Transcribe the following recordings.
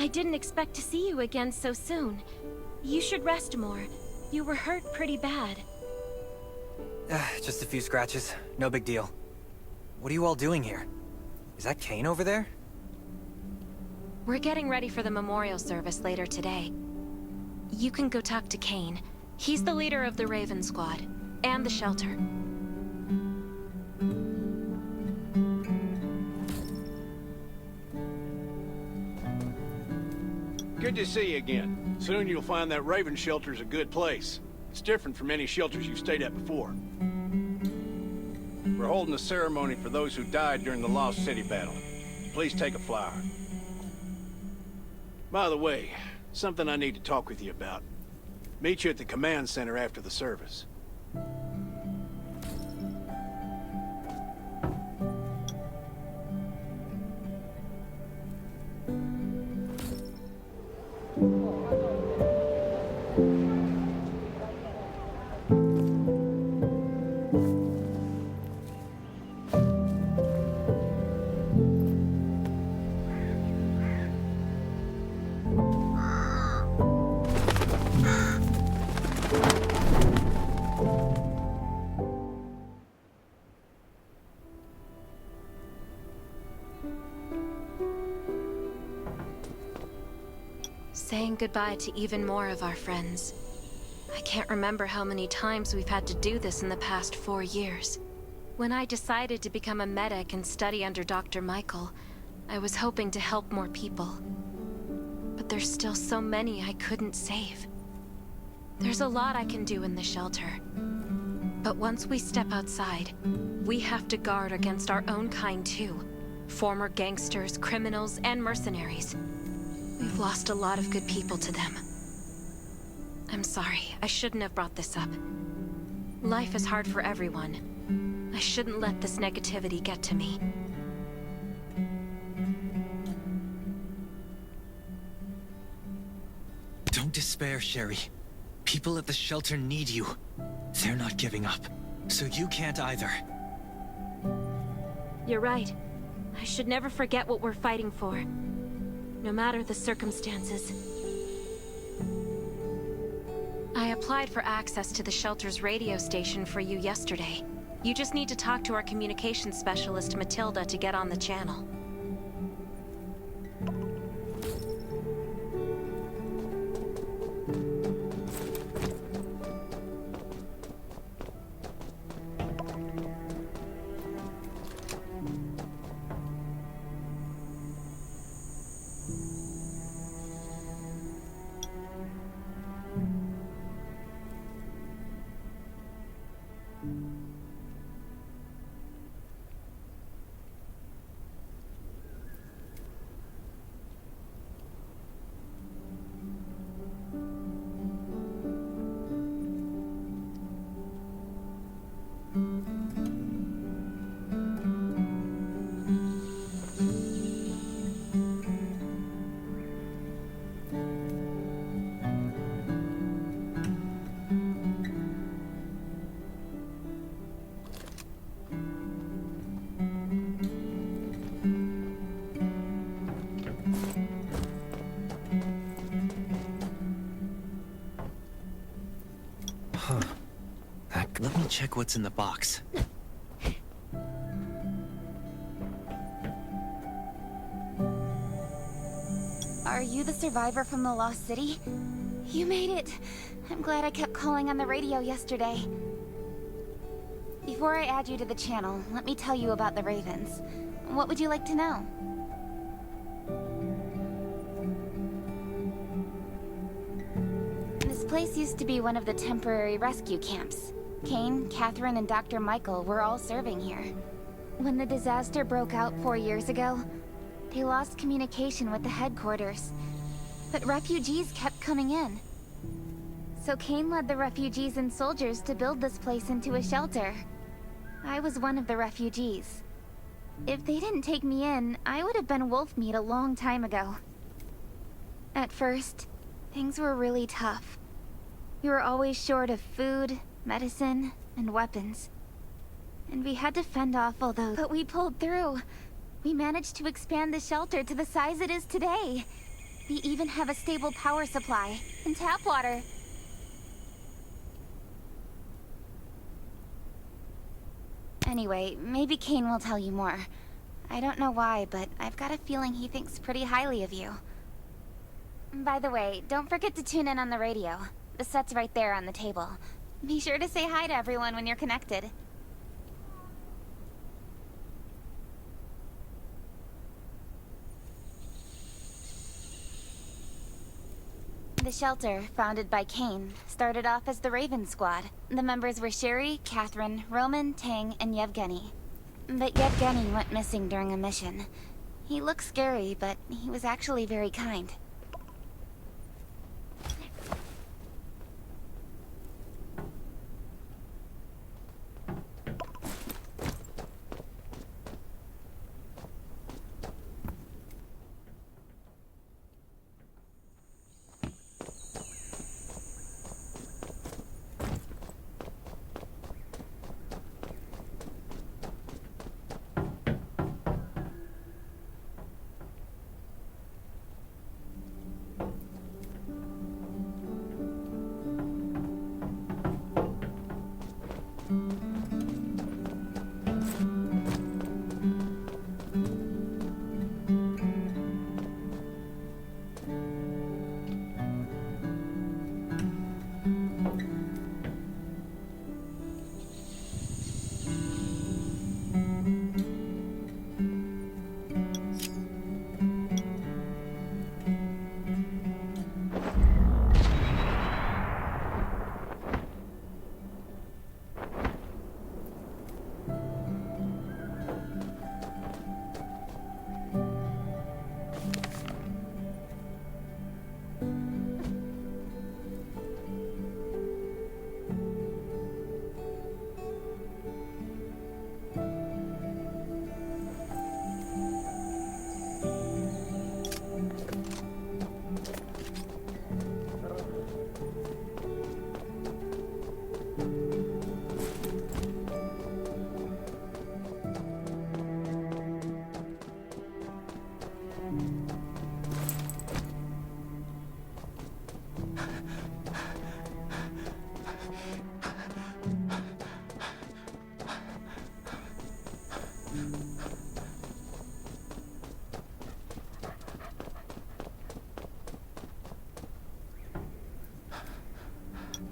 I didn't expect to see you again so soon. You should rest more. You were hurt pretty bad. Just a few scratches. No big deal. What are you all doing here? Is that Kane over there? We're getting ready for the memorial service later today. You can go talk to Kane. He's the leader of the Raven Squad, and the shelter. Good to see you again. Soon you'll find that Raven shelter's a good place. It's different from any shelters you've stayed at before. We're holding a ceremony for those who died during the Lost City battle. Please take a flower. By the way, something I need to talk with you about. Meet you at the command center after the service. Saying goodbye to even more of our friends. I can't remember how many times we've had to do this in the past 4 years. When I decided to become a medic and study under Dr. Michael, I was hoping to help more people. But there's still so many I couldn't save. There's a lot I can do in the shelter. But once we step outside, we have to guard against our own kind too. Former gangsters, criminals, and mercenaries. We've lost a lot of good people to them. I'm sorry, I shouldn't have brought this up. Life is hard for everyone. I shouldn't let this negativity get to me. Don't despair, Sherry. People at the shelter need you. They're not giving up, so you can't either. You're right. I should never forget what we're fighting for. No matter the circumstances. I applied for access to the shelter's radio station for you yesterday. You just need to talk to our communications specialist, Matilda, to get on the channel. Let me check what's in the box. Are you the survivor from the Lost City? You made it. I'm glad I kept calling on the radio yesterday. Before I add you to the channel, let me tell you about the Ravens. What would you like to know? This place used to be one of the temporary rescue camps. Kane, Catherine, and Dr. Michael were all serving here. When the disaster broke out 4 years ago, they lost communication with the headquarters. But refugees kept coming in. So Kane led the refugees and soldiers to build this place into a shelter. I was one of the refugees. If they didn't take me in, I would have been wolf meat a long time ago. At first, things were really tough. We were always short of food, medicine, and weapons. And we had to fend off all those, but we pulled through. We managed to expand the shelter to the size it is today. They even have a stable power supply and tap water. Anyway, maybe Kane will tell you more. I don't know why, but I've got a feeling he thinks pretty highly of you. By the way, don't forget to tune in on the radio. The set's right there on the table. Be sure to say hi to everyone when you're connected. The shelter, founded by Kane, started off as the Raven Squad. The members were Sherry, Catherine, Roman, Tang, and Yevgeny. But Yevgeny went missing during a mission. He looked scary, but he was actually very kind.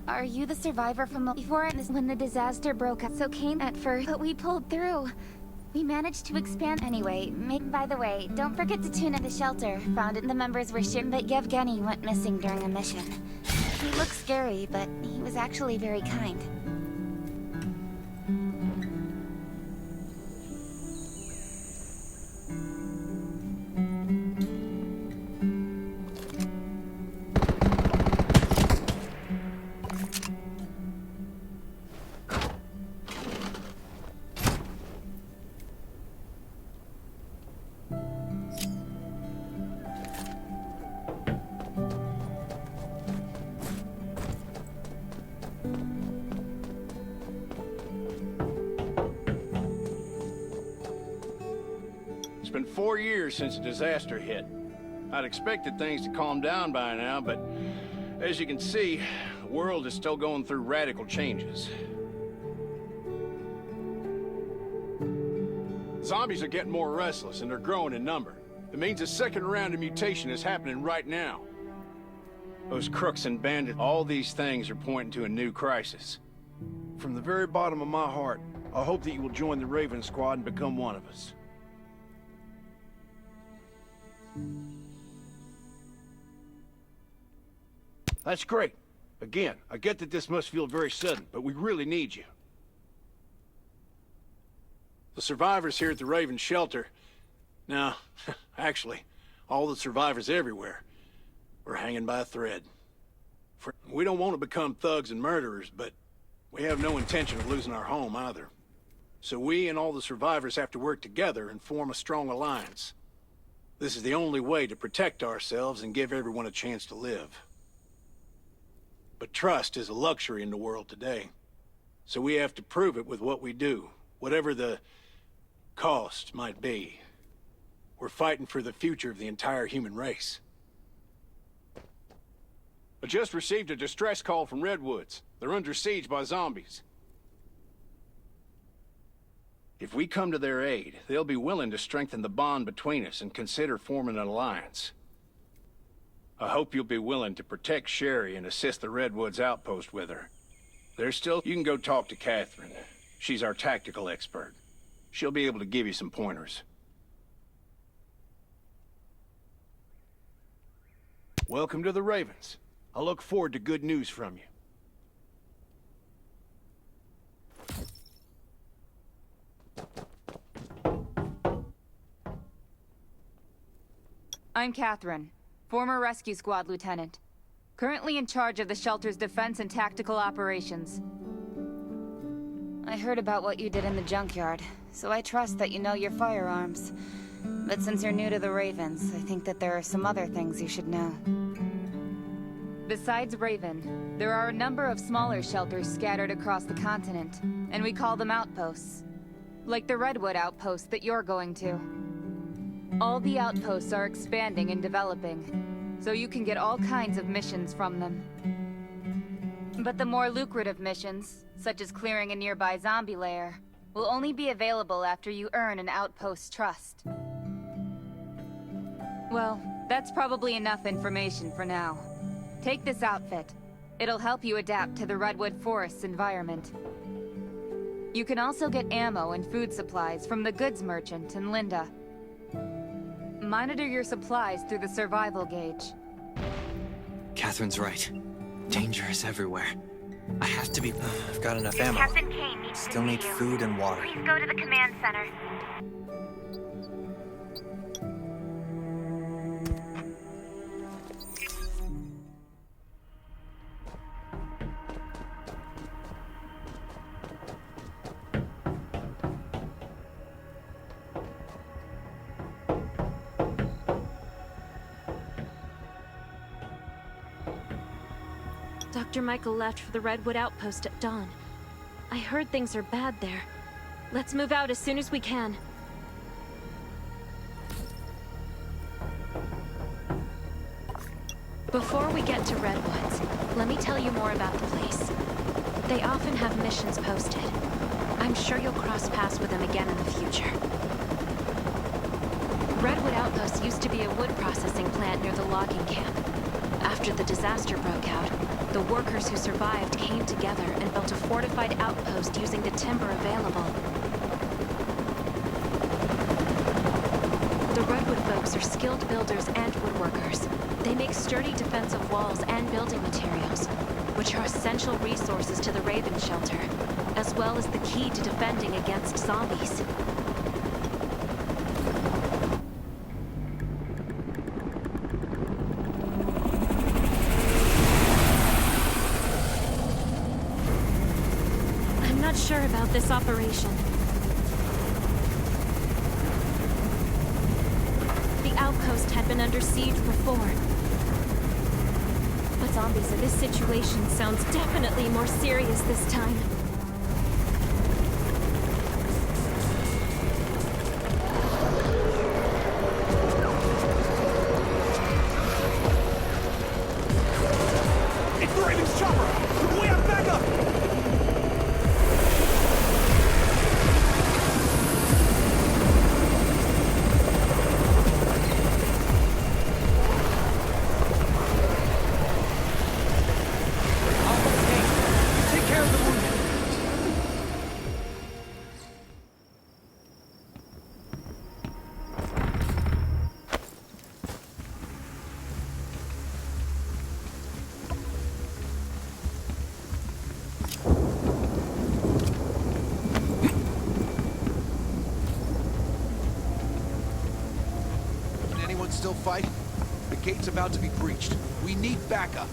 Are you the survivor from the before when the disaster broke out? So Kane at first, but we pulled through. We managed to expand anyway. By the way, don't forget to tune in the shelter. Found it. The members were shared, but Yevgeny went missing during a mission. He looked scary, but he was actually very kind. It's been 4 years since the disaster hit. I'd expected things to calm down by now, but as you can see, the world is still going through radical changes. Zombies are getting more restless and they're growing in number. It means a second round of mutation is happening right now. Those crooks and bandits, all these things are pointing to a new crisis. From the very bottom of my heart, I hope that you will join the Raven Squad and become one of us. That's great. Again, I get that this must feel very sudden, but we really need you. The survivors here at the Raven Shelter... No, actually, all the survivors everywhere. We're hanging by a thread. We don't want to become thugs and murderers, but we have no intention of losing our home either. So we and all the survivors have to work together and form a strong alliance. This is the only way to protect ourselves and give everyone a chance to live. But trust is a luxury in the world today. So we have to prove it with what we do, whatever the cost might be. We're fighting for the future of the entire human race. I just received a distress call from Redwoods. They're under siege by zombies. If we come to their aid, they'll be willing to strengthen the bond between us and consider forming an alliance. I hope you'll be willing to protect Sherry and assist the Redwoods outpost with her. You can go talk to Catherine. She's our tactical expert. She'll be able to give you some pointers. Welcome to the Ravens. I look forward to good news from you. I'm Catherine, former rescue squad lieutenant. Currently in charge of the shelter's defense and tactical operations. I heard about what you did in the junkyard, so I trust that you know your firearms. But since you're new to the Ravens, I think that there are some other things you should know. Besides Raven, there are a number of smaller shelters scattered across the continent, and we call them outposts. Like the Redwood outpost that you're going to. All the outposts are expanding and developing, so you can get all kinds of missions from them. But the more lucrative missions, such as clearing a nearby zombie lair, will only be available after you earn an outpost's trust. Well, that's probably enough information for now. Take this outfit. It'll help you adapt to the Redwood Forest's environment. You can also get ammo and food supplies from the goods merchant in Linda. Monitor your supplies through the survival gauge. Catherine's right. Danger is everywhere. I have to be... I've got enough ammo. Captain Kane needs Still to see need you. food and water. Please go to the command center. Dr. Michael left for the Redwood outpost at dawn. I heard things are bad there. Let's move out as soon as we can. Before we get to Redwoods, let me tell you more about the place. They often have missions posted. I'm sure you'll cross paths with them again in the future. Redwood Outpost used to be a wood processing plant near the logging camp. After the disaster broke out, the workers who survived came together and built a fortified outpost using the timber available. The Redwood folks are skilled builders and woodworkers. They make sturdy defensive walls and building materials, which are essential resources to the Raven shelter, as well as the key to defending against zombies. I'm not sure about this operation. The outpost had been under siege before. But zombies in this situation sounds definitely more serious this time. It's the Raven's chopper! We have backup! Take care of the wounded. Can anyone still fight? The gate's about to be breached. We need backup.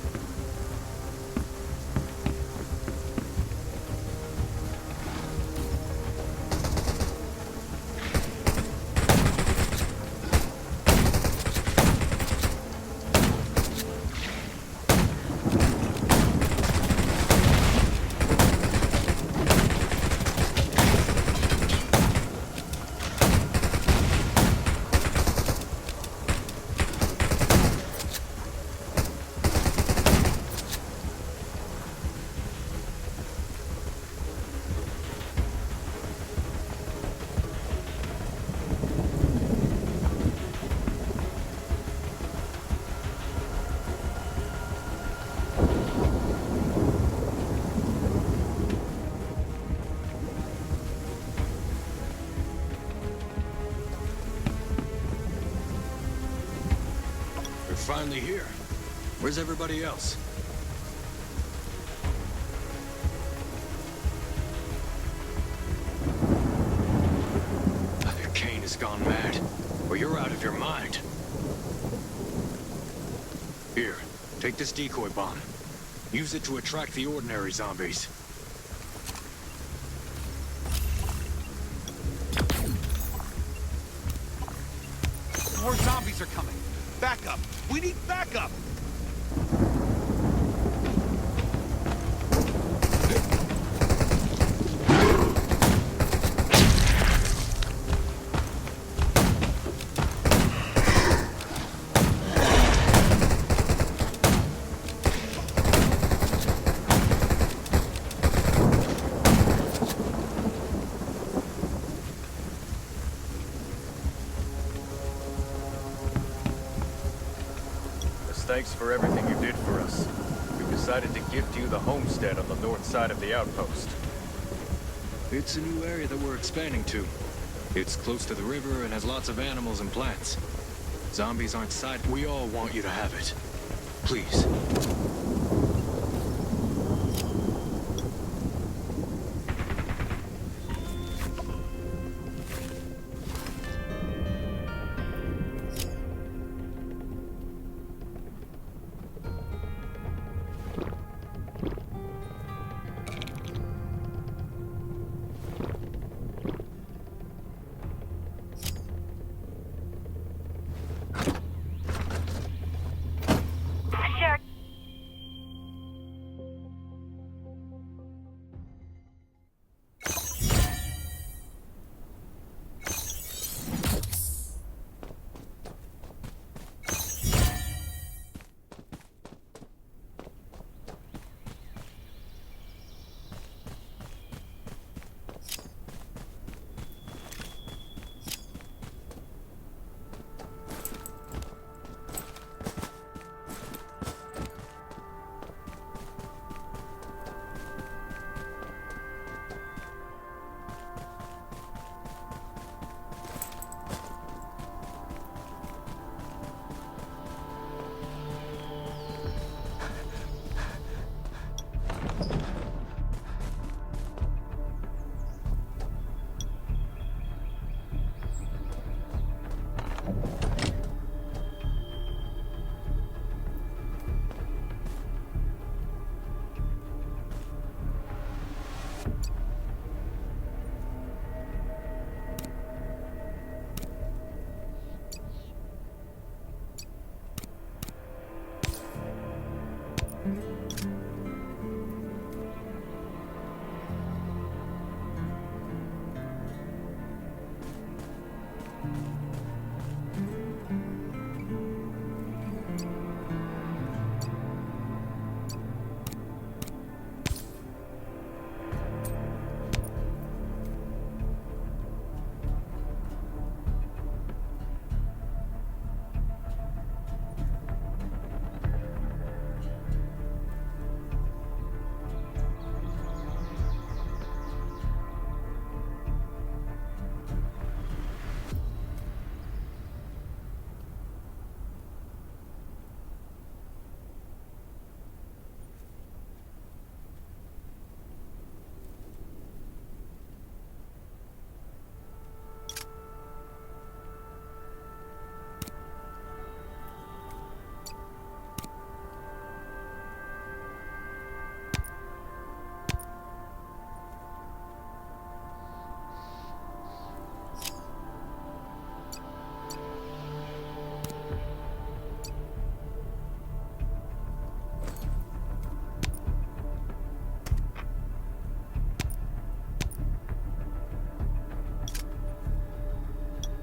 friendly here. Where's everybody else? Kane has gone mad, or you're out of your mind. Here, take this decoy bomb. Use it to attract the ordinary zombies. More zombies are coming. Backup. We need backup. Thanks for everything you did for us. We've decided to gift you the homestead on the north side of the outpost. It's a new area that we're expanding to. It's close to the river and has lots of animals and plants. Zombies aren't sight. We all want you to have it. Please. Sure.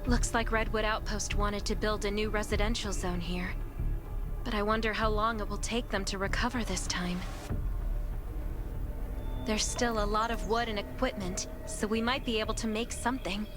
Looks like Redwood Outpost wanted to build a new residential zone here. But I wonder how long it will take them to recover this time. There's still a lot of wood and equipment, so we might be able to make something.